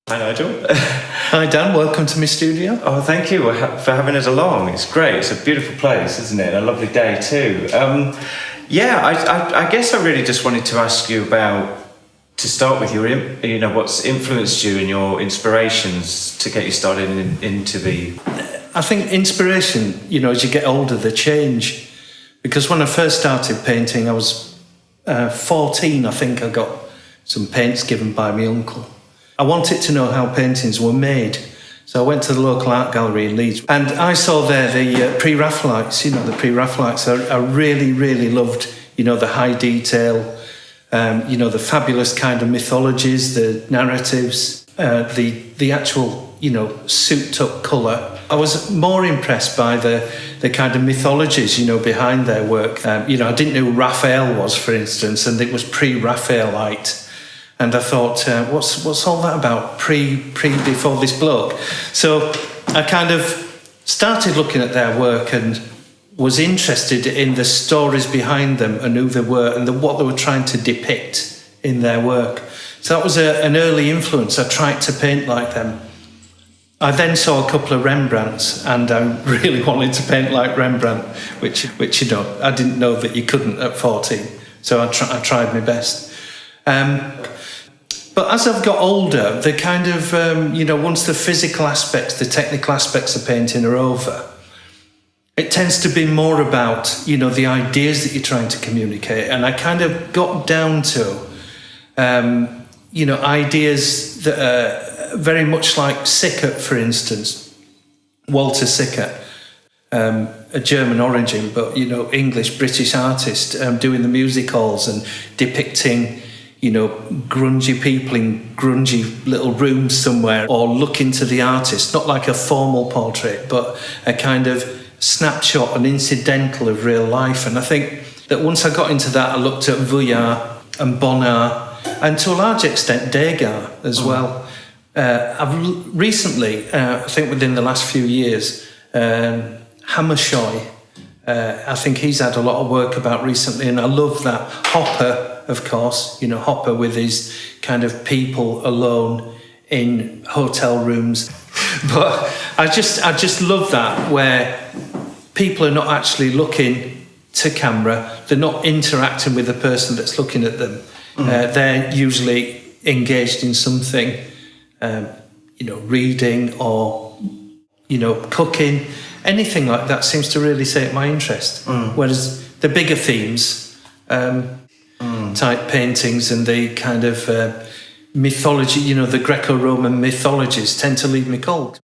Hi Nigel. Hi Dan, welcome to my studio. Oh, thank you for having us along. It's great. It's a beautiful place, isn't it? A lovely day too. I guess I really just wanted to ask you to start with what's influenced you and your inspirations to get you started into the... I think inspiration, as you get older, they change. Because when I first started painting, I was 14, I think I got some paints given by my uncle. I wanted to know how paintings were made. So I went to the local art gallery in Leeds and I saw there the pre-Raphaelites. The pre-Raphaelites, I really, really loved, the high detail, the fabulous kind of mythologies, the narratives, the actual, souped up colour. I was more impressed by the kind of mythologies, behind their work. I didn't know who Raphael was, for instance, and it was pre-Raphaelite. And I thought, what's all that about before this bloke? So I kind of started looking at their work and was interested in the stories behind them and who they were and what they were trying to depict in their work. So that was an early influence. I tried to paint like them. I then saw a couple of Rembrandts and I really wanted to paint like Rembrandt, which I didn't know that you couldn't at 14. So I tried my best. But as I've got older, the kind of, once the physical aspects, the technical aspects of painting are over, it tends to be more about, the ideas that you're trying to communicate. And I kind of got down to, ideas that are very much like Sickert, for instance, Walter Sickert, a German origin, but, English, British artist, doing the music halls and depicting grungy people in grungy little rooms somewhere, or looking to the artist, not like a formal portrait, but a kind of snapshot, an incidental of real life. And I think that once I got into that, I looked at Vuillard and Bonnard, and to a large extent Degas as well. I've recently, I think within the last few years, Hammershoy, I think he's had a lot of work about recently, and I love that. Hopper, of course, Hopper with his kind of people alone in hotel rooms. But I just love that, where people are not actually looking to camera, they're not interacting with the person that's looking at them. They're usually engaged in something, reading or, cooking. Anything like that seems to really take my interest. Whereas the bigger themes, type paintings and the kind of mythology, the Greco-Roman mythologies tend to leave me cold.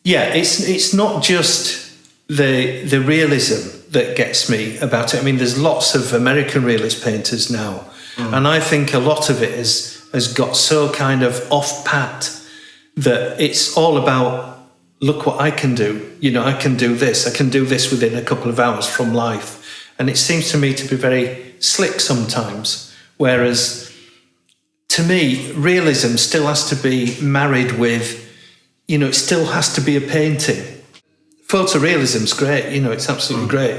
Yeah, it's not just the realism that gets me about it. I mean, there's lots of American realist painters now, and I think a lot of it has got so kind of off-pat that it's all about, look what I can do. I can do this within a couple of hours from life. And it seems to me to be very slick sometimes. Whereas, to me, realism still has to be married with, it still has to be a painting. Photorealism's great, it's absolutely great.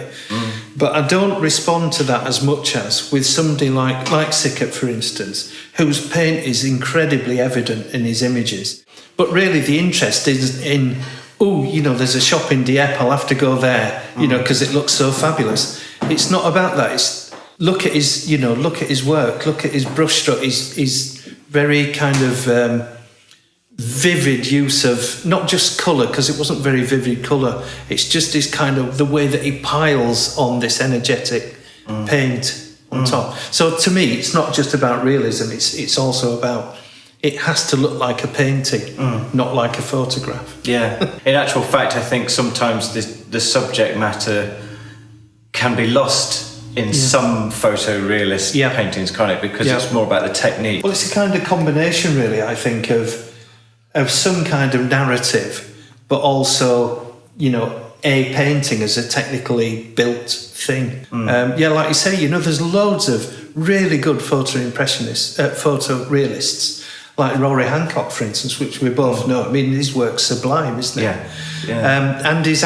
But I don't respond to that as much as with somebody like Sickert, for instance, whose paint is incredibly evident in his images. But really the interest is in, there's a shop in Dieppe, I'll have to go there, because it looks so fabulous. It's not about that. It's look at his work, look at his brushstroke, his very kind of vivid use of not just colour, because it wasn't very vivid colour. It's just his kind of the way that he piles on this energetic paint on top. So to me, it's not just about realism. It's also about, it has to look like a painting, not like a photograph. Yeah. In actual fact, I think sometimes the subject matter can be lost in some photorealist paintings, can't it? Because it's more about the technique. Well, it's a kind of combination, really, I think, of some kind of narrative, but also, a painting as a technically built thing. Like you say, there's loads of really good photorealists, like Rory Hancock, for instance, which we both know. I mean, his work's sublime, isn't it? Yeah. And his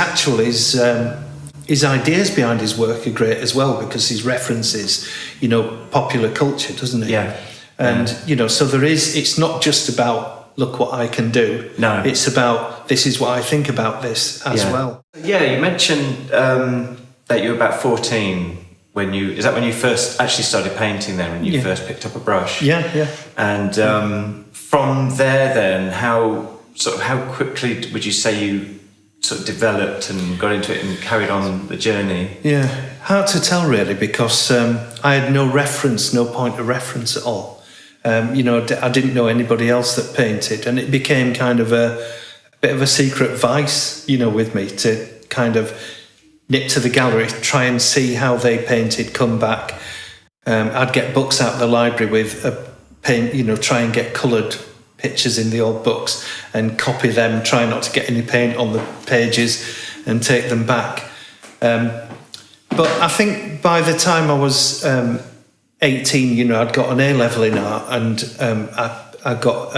ideas behind his work are great as well, because he references, popular culture, doesn't he? Yeah. And, so it's not just about look what I can do. No. It's about, this is what I think about this as well. Yeah, you mentioned that you were about 14 when is that when you first actually started painting then, when you first picked up a brush? Yeah. And from there then, how quickly would you say you sort of developed and got into it and carried on the journey? Yeah, hard to tell really, because I had no point of reference at all. I didn't know anybody else that painted, and it became kind of a bit of a secret vice, with me, to kind of nip to the gallery, try and see how they painted, come back. I'd get books out of the library with a paint, try and get coloured pictures in the old books and copy them, try not to get any paint on the pages and take them back. But I think by the time I was 18, I'd got an A-level in art, and I got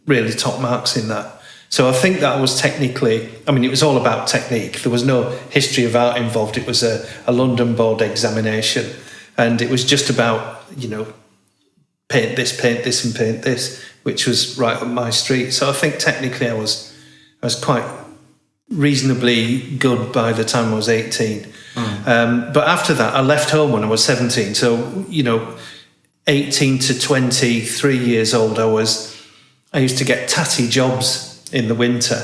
really top marks in that. So I think that was technically, it was all about technique. There was no history of art involved. It was a London board examination, and it was just about, paint this and paint this, which was right up my street. So I think technically I was quite reasonably good by the time I was 18. But after that, I left home when I was 17. So, 18 to 23 years old, I used to get tatty jobs in the winter,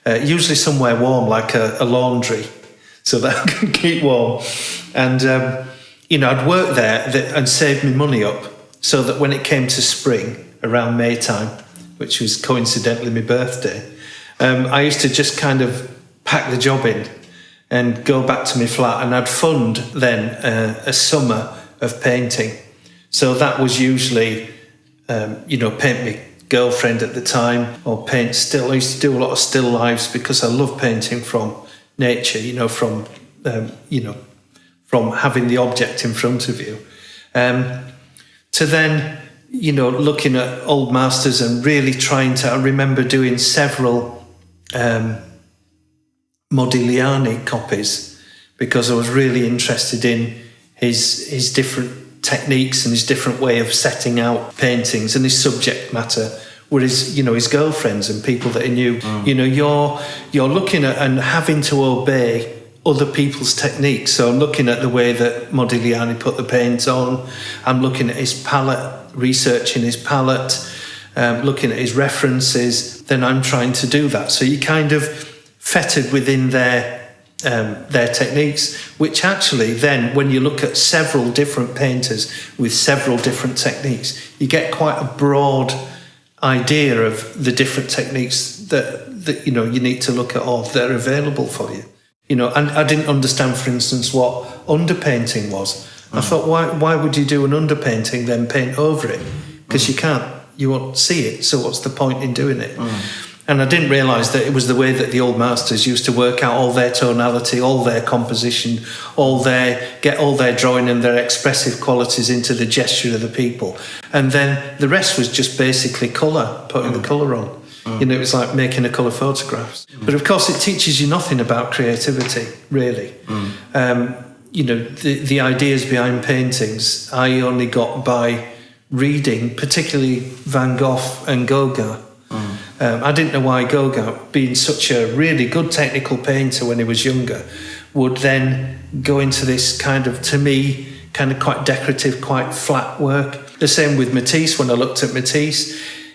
usually somewhere warm, like a laundry, so that I could keep warm. And, I'd work there and save me money up so that when it came to spring, around May time, which was coincidentally my birthday, I used to just kind of pack the job in and go back to my flat, and I'd fund then a summer of painting. So that was usually, paint me girlfriend at the time, or paint still. I used to do a lot of still lifes because I love painting from nature, from having the object in front of you. To then, looking at old masters and really I remember doing several Modigliani copies because I was really interested in his different techniques and his different way of setting out paintings, and his subject matter were his girlfriends and people that he knew. You're looking at and having to obey other people's techniques. So I'm looking at the way that Modigliani put the paint on. I'm looking at his palette, researching his palette, looking at his references. Then I'm trying to do that. So you kind of fettered within their techniques, which actually then, when you look at several different painters with several different techniques, you get quite a broad idea of the different techniques that you need to look at or that are available for you. And I didn't understand, for instance, what underpainting was. I thought, why would you do an underpainting then paint over it? Because you won't see it. So what's the point in doing it? And I didn't realise that it was the way that the old masters used to work out all their tonality, all their composition, get all their drawing and their expressive qualities into the gesture of the people. And then the rest was just basically colour, putting the colour on. It was like making a colour photographs. But of course it teaches you nothing about creativity, really. The ideas behind paintings, I only got by reading, particularly Van Gogh and Gauguin. I didn't know why Gauguin, being such a really good technical painter when he was younger, would then go into this kind of quite decorative, quite flat work. The same with Matisse. When I looked at Matisse,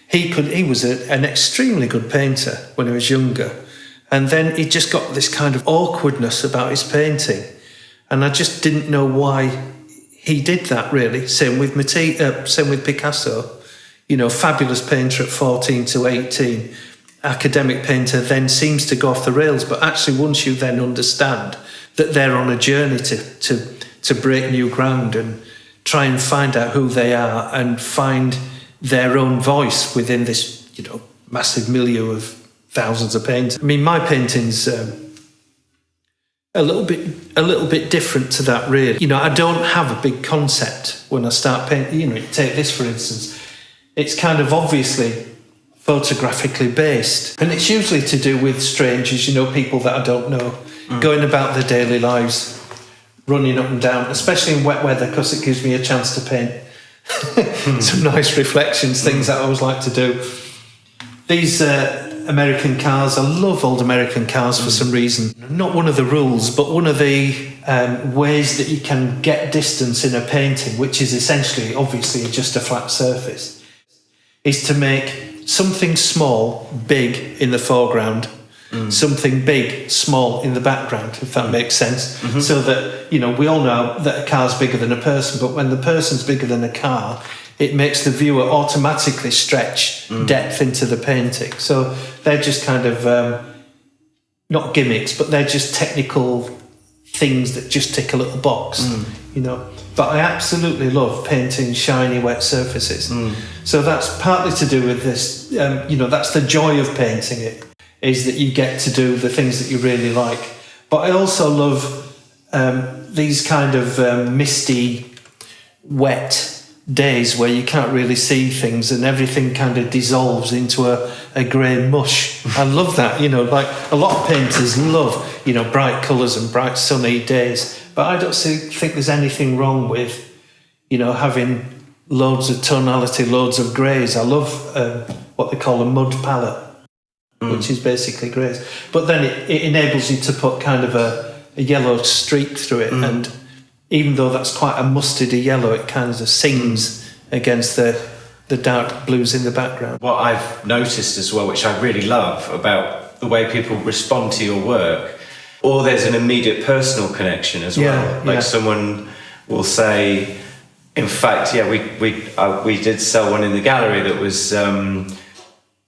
he was an extremely good painter when he was younger. And then he just got this kind of awkwardness about his painting. And I just didn't know why he did that, really. Same with same with Picasso. Fabulous painter at 14 to 18, academic painter, then seems to go off the rails. But actually, once you then understand that they're on a journey to break new ground and try and find out who they are and find their own voice within this, massive milieu of thousands of painters. My painting's a little bit different to that, really. I don't have a big concept when I start painting. Take this, for instance. It's kind of obviously photographically based. And it's usually to do with strangers, people that I don't know, going about their daily lives, running up and down, especially in wet weather, because it gives me a chance to paint some nice reflections, things that I always like to do. these American cars, I love old American cars for some reason. Not one of the rules, but one of the ways that you can get distance in a painting, which is essentially, obviously, just a flat surface, is to make something small, big in the foreground, something big, small in the background, if that makes sense. So that, we all know that a car's bigger than a person, but when the person's bigger than a car, it makes the viewer automatically stretch depth into the painting. So they're just kind of, not gimmicks, but they're just technical things that just tick a little box, But I absolutely love painting shiny, wet surfaces. So that's partly to do with this, that's the joy of painting it, is that you get to do the things that you really like. But I also love these kind of misty, wet days where you can't really see things and everything kind of dissolves into a grey mush. I love that, like a lot of painters love, bright colours and bright sunny days. But I don't think there's anything wrong with, having loads of tonality, loads of greys. I love what they call a mud palette, which is basically greys. But then it enables you to put kind of a yellow streak through it. And even though that's quite a mustardy yellow, it kind of sings against the dark blues in the background. What I've noticed as well, which I really love about the way people respond to your work, or there's an immediate personal connection as well. Someone will say, in fact, we did sell one in the gallery that was,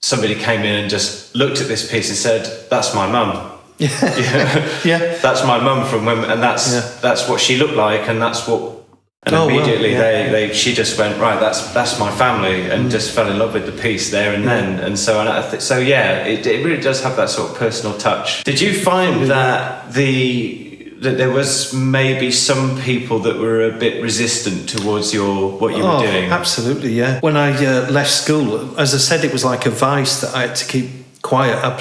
somebody came in and just looked at this piece and said, "That's my mum." That's my mum from when, and that's what she looked like, and that's what. And immediately she just went, right, that's my family, and just fell in love with the piece there and then, and so on. It really does have that sort of personal touch. Did you find that there was maybe some people that were a bit resistant towards what you were doing? Absolutely, yeah. When I left school, as I said, it was like a vice that I had to keep quiet. I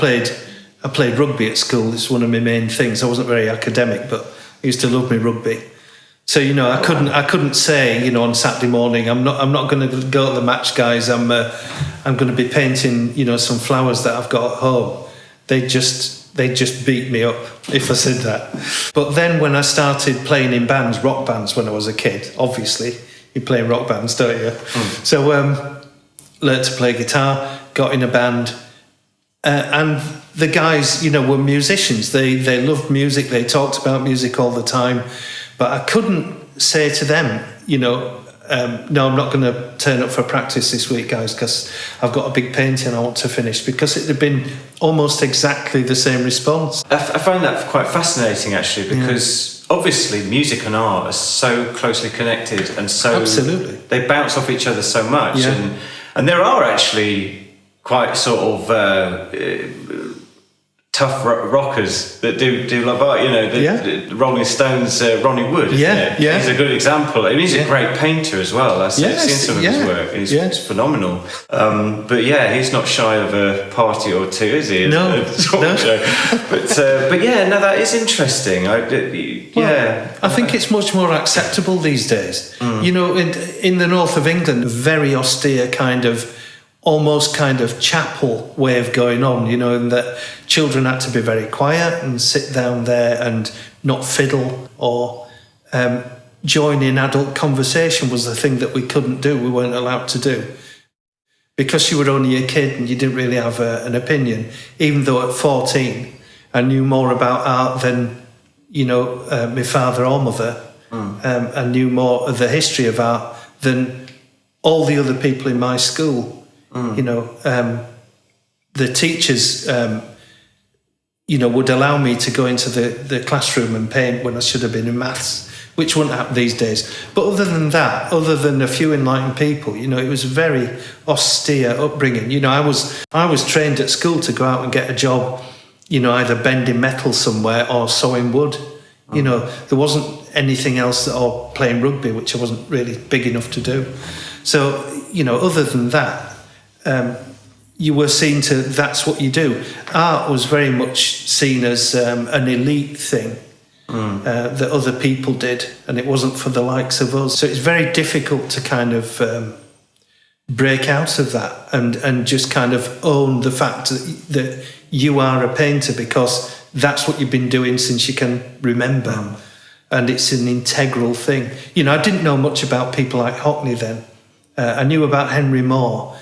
played rugby at school. It's one of my main things. I wasn't very academic, but I used to love my rugby. So I couldn't say on Saturday morning I'm not going to go to the match, guys. I'm going to be painting some flowers that I've got at home. They just beat me up if I said that. But then when I started playing in bands, rock bands, when I was a kid, obviously you play in rock bands, don't you? So learned to play guitar, got in a band, and the guys were musicians. They loved music. They talked about music all the time. But I couldn't say to them, no, I'm not going to turn up for practice this week, guys, because I've got a big painting I want to finish, because it had been almost exactly the same response. I find that quite fascinating, actually, because obviously music and art are so closely connected, and so absolutely they bounce off each other so much. And there are actually quite sort of tough rockers that do love art, the Rolling Stones, Ronnie Wood, isn't it? He's a good example. I mean, he's a great painter as well. I've seen some of his work, and it's phenomenal. But he's not shy of a party or two, is he? No. But that is interesting. I think it's much more acceptable these days. In the north of England, a very austere almost kind of chapel way of going on, and that children had to be very quiet and sit down there and not fiddle or join in adult conversation was the thing that we couldn't do, we weren't allowed to do. Because you were only a kid and you didn't really have an opinion, even though at 14 I knew more about art than, my father or mother. I knew more of the history of art than all the other people in my school. The teachers, would allow me to go into the classroom and paint when I should have been in maths, which wouldn't happen these days. But other than that, other than a few enlightened people, it was a very austere upbringing. I was trained at school to go out and get a job, either bending metal somewhere or sewing wood. There wasn't anything else, or playing rugby, which I wasn't really big enough to do. So, other than that, you were seen to, that's what you do. Art was very much seen as an elite thing that other people did, and it wasn't for the likes of us. So it's very difficult to kind of break out of that and just kind of own the fact that you are a painter, because that's what you've been doing since you can remember. And it's an integral thing. I didn't know much about people like Hockney then. I knew about Henry Moore.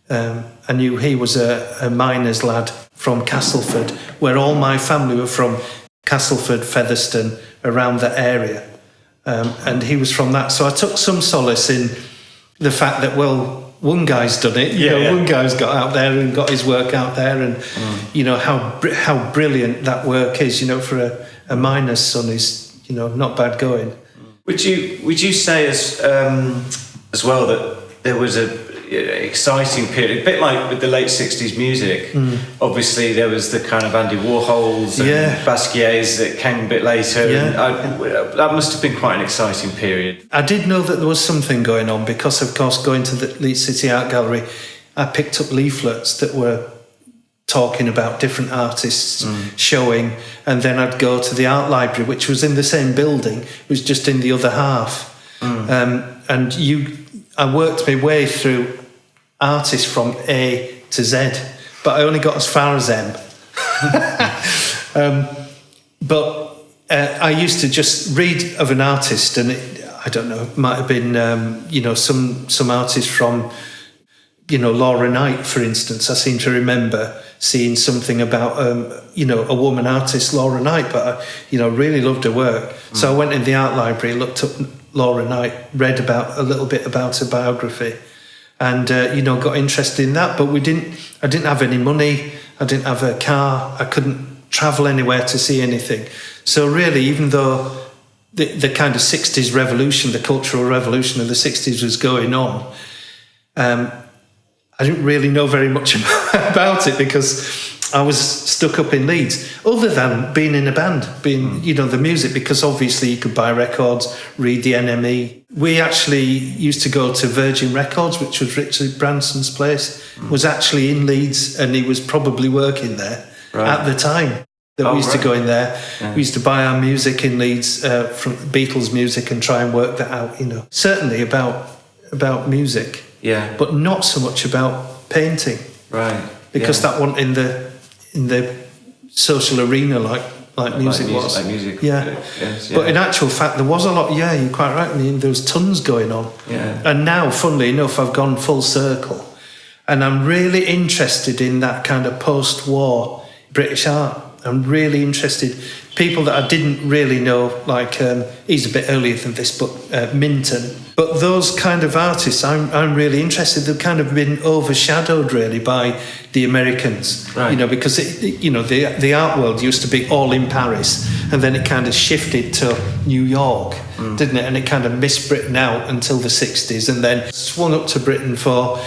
I knew he was a miner's lad from Castleford, where all my family were from, Castleford, Featherstone, around that area. And he was from that. So I took some solace in the fact that, well, one guy's done it. One guy's got out there and got his work out there, and how brilliant that work is. For a miner's son is not bad going. Would you say as well that there was a exciting period, a bit like with the late 60s music? Obviously there was the kind of Andy Warhols and Basquiat's that came a bit later, and that must have been quite an exciting period. I did know that there was something going on because, of course, going to the Leeds City Art Gallery, I picked up leaflets that were talking about different artists showing, and then I'd go to the art library, which was in the same building, it was just in the other half. I worked my way through artists from A to Z, but I only got as far as M. But I used to just read of an artist, and I don't know, it might have been some artist from Laura Knight, for instance. I seem to remember seeing something about a woman artist, Laura Knight, but I really loved her work. So I went in the art library, looked up Laura Knight, read a little bit about her biography, and got interested in that. But I didn't have any money, I didn't have a car, I couldn't travel anywhere to see anything. So really, even though the kind of 60s revolution, the cultural revolution of the 60s was going on, I didn't really know very much about it because I was stuck up in Leeds, other than being in a band, the music, because obviously you could buy records, read the NME. We actually used to go to Virgin Records, which was Richard Branson's place, was actually in Leeds, and he was probably working there at the time that we used to go in there. Yeah. We used to buy our music in Leeds, from Beatles music, and try and work that out, certainly about music. Yeah. But not so much about painting. Right. Because that wasn't in the social arena like music was. Like music. Yeah. Yes, yeah. But in actual fact, there was a lot. Yeah, you're quite right. I mean, there was tons going on. Yeah. And now, funnily enough, I've gone full circle, and I'm really interested in that kind of post-war British art. I'm really interested. People that I didn't really know, like he's a bit earlier than this, but Minton. But those kind of artists, I'm really interested. They've kind of been overshadowed really by the Americans, right. Because the art world used to be all in Paris, and then it kind of shifted to New York, didn't it? And it kind of missed Britain out until the 60s, and then swung up to Britain for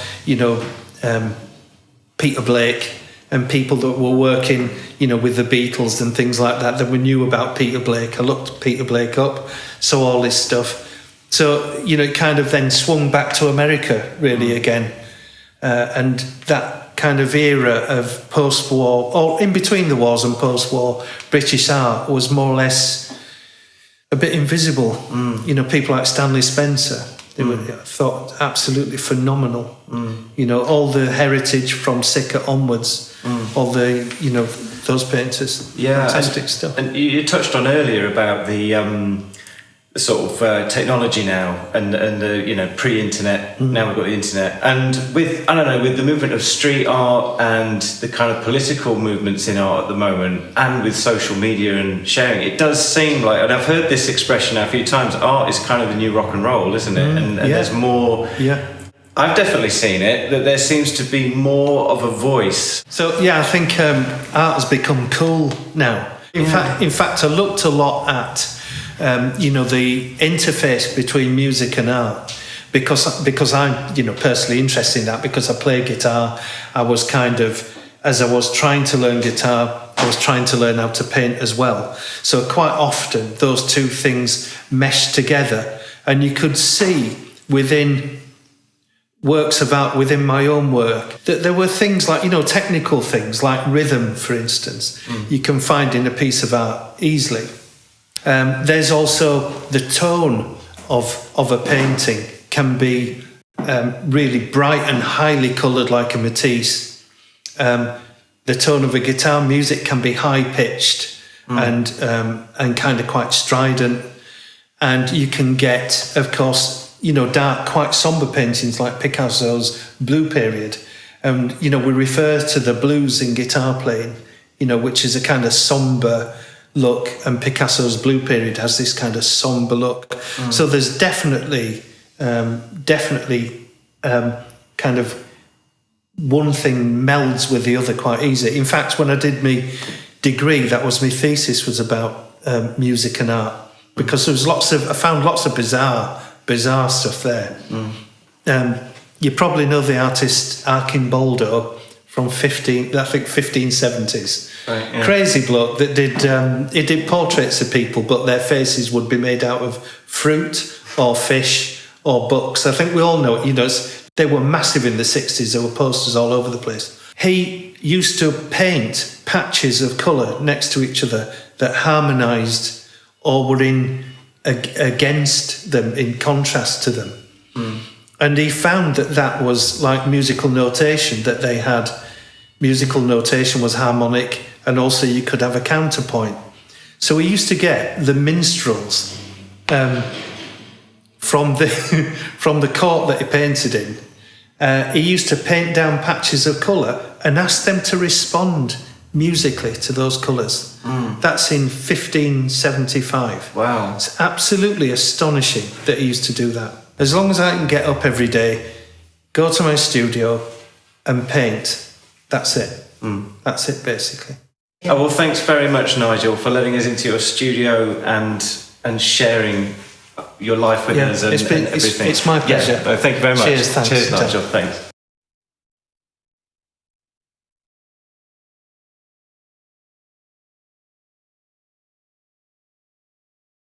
Peter Blake and people that were working, with the Beatles and things like that we knew about Peter Blake. I looked Peter Blake up, saw all this stuff. So, it kind of then swung back to America, really, again. And that kind of era of post-war, or in between the wars and post-war, British art was more or less a bit invisible. People like Stanley Spencer, they were, I thought, absolutely phenomenal. All the heritage from Sickert onwards, all the, those painters. Yeah. Fantastic stuff. And you touched on earlier about the sort of technology now and the pre-internet. Now we've got the internet, and with the movement of street art and the kind of political movements in art at the moment, and with social media and sharing, it does seem like, and I've heard this expression now a few times, art is kind of the new rock and roll, isn't it? And there's more. Yeah. I've definitely seen it, that there seems to be more of a voice. So I think art has become cool now. In fact, I looked a lot at the interface between music and art, because I'm personally interested in that, because I play guitar. I was kind of, as I was trying to learn guitar, I was trying to learn how to paint as well. So quite often those two things meshed together, and you could see within works of art, within my own work, that there were things like, technical things like rhythm, for instance, you can find in a piece of art easily. There's also the tone of a painting can be really bright and highly coloured like a Matisse. The tone of a guitar music can be high pitched and kind of quite strident, and you can get, of course, dark, quite sombre paintings like Picasso's Blue Period. And we refer to the blues in guitar playing, which is a kind of sombre look, and Picasso's Blue Period has this kind of sombre look. So there's definitely kind of one thing melds with the other quite easily. In fact, when I did my degree, that was my thesis, was about music and art, because I found lots of bizarre stuff there. You probably know the artist Arcimboldo from 1570s. Right, yeah. Crazy Crazy bloke that did portraits of people, but their faces would be made out of fruit or fish or books. I think we all know it. They were massive in the 60s. There were posters all over the place. He used to paint patches of colour next to each other that harmonised or were against them, in contrast to them. And he found that was like musical notation, that they had musical notation was harmonic, and also you could have a counterpoint. So he used to get the minstrels from the court that he painted in. He used to paint down patches of colour and ask them to respond musically to those colours. That's in 1575. Wow. It's absolutely astonishing that he used to do that. As long as I can get up every day, go to my studio and paint, that's it. That's it, basically. Oh, well, thanks very much, Nigel, for letting us into your studio and sharing your life with us and everything. It's my pleasure. Yeah, thank you very much. Cheers, thanks. Cheers, Nigel. Thanks.